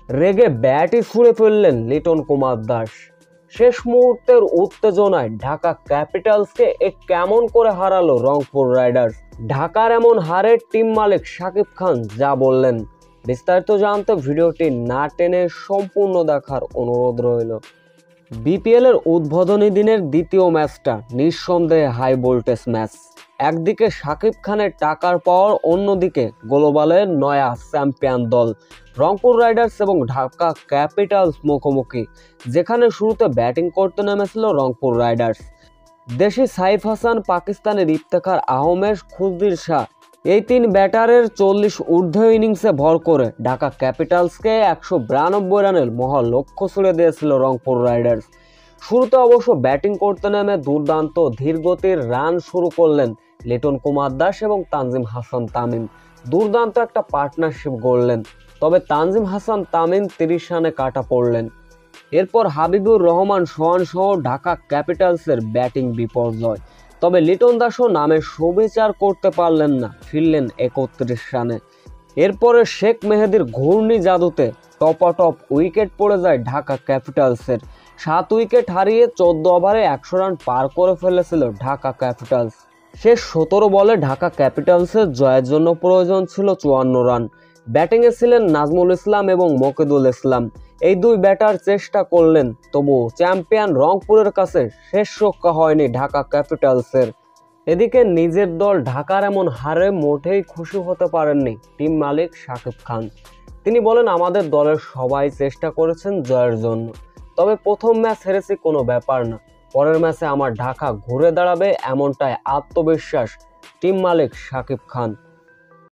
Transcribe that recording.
রেগে ব্যাটই ছুঁড়ে ফেললেন লিটন কুমার দাস। শেষ মুহূর্তের উত্তেজনায় ঢাকা ক্যাপিটালসকে কেমন করে হারালো রংপুর রাইডার্স। ঢাকার এমন হারে টিম মালিক শাকিব খান যা বললেন, বিস্তারিত জানতে ভিডিওটি না টেনে সম্পূর্ণ দেখার অনুরোধ রইল। বিপিএল এর উদ্বোধনী দিনের দ্বিতীয় ম্যাচটা নিঃসন্দেহে হাই ভোল্টেজ ম্যাচ। একদিকে শাকিব খানের টাকার পাওয়ার, অন্যদিকে গ্লোবালের নয়া চ্যাম্পিয়ন দল রংপুর রাইডার্স এবং ঢাকা ক্যাপিটালস মুখোমুখি, যেখানে শুরুতে ব্যাটিং করতে নেমেছিল রংপুর রাইডার্স। দেশি সাইফ হাসান, পাকিস্তানের ইফতেখার আহমেদ, খুরশিদ শাহ, এই তিন ব্যাটারের 40 ঊর্ধ্ব ইনিংসে ভর করে ঢাকা ক্যাপিটালসকে 192 রানের মহা লক্ষ্য ছুড়ে দিয়েছিল রংপুর রাইডার্স। শুরুতে অবশ্য ব্যাটিং করতে নেমে দুর্দান্ত ধীরগতির রান শুরু করলেন লিটন কুমার দাস এবং তানজিম হাসান তামিম। দুর্দান্ত একটা পার্টনারশিপ গড়লেন, তবে তানজিম হাসান তামিম 30 রানে কাটা পড়লেন। এরপর হাবিবুর রহমান সোহান সহ ঢাকা ক্যাপিটালসের ব্যাটিং বিপর্যয়, তবে লিটন দাসও নামে সুবিচার করতে পারলেন না, ফিরলেন 31 রানে। এরপরে শেখ মেহেদীর ঘূর্ণি জাদুতে টপাটপ উইকেট পড়ে যায় ঢাকা ক্যাপিটালসের। 7 উইকেট হারিয়ে 14 ওভারে 100 রান পার করে ফেলেছিল ঢাকা ক্যাপিটালস। শেষ 17 বলে ঢাকা ক্যাপিটালসের জয়ের জন্য প্রয়োজন ছিল 54 রান। ব্যাটিংয়ে ছিলেন নাজমুল ইসলাম এবং মকিদুল ইসলাম। এই দুই ব্যাটার চেষ্টা করলেন, তবু চ্যাম্পিয়ন রংপুরের কাছে শেষ রক্ষা হয়নি ঢাকা ক্যাপিটালসের। এদিকে নিজের দল ঢাকার এমন হারে মোটেই খুশি হতে পারেননি টিম মালিক শাকিব খান। তিনি বলেন, আমাদের দলের সবাই চেষ্টা করেছেন জয়ের জন্য, তবে প্রথম ম্যাচ হেরেছি কোনো ব্যাপার না, পরের ম্যাচে আমার ঢাকা ঘুরে দাঁড়াবে এমনটাই আত্মবিশ্বাস টিম মালিক শাকিব খান।